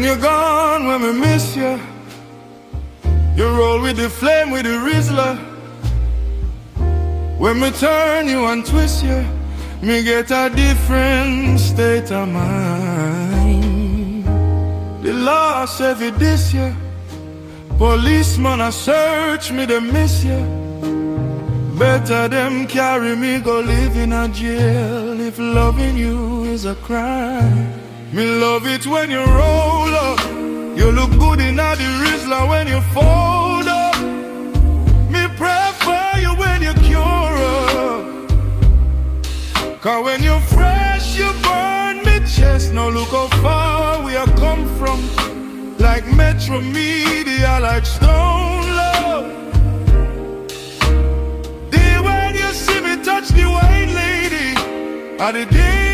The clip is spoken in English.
you're gone, when we miss you, you roll with the flame, with the Rizzler. When me turn you and twist you, me get a different state of mind. The law say fi this you, policeman a search me, they miss you. Better them carry me, go live in a jail if loving you is a crime. Me love it when you roll up, you look good in a the Rizzler when you fold up. Me prefer you when you cure up, 'cause when you're fresh you burn me chest. Now look how far we have come from, like Metro Media, like Stone Love. Day when you see me touch the white lady, are the day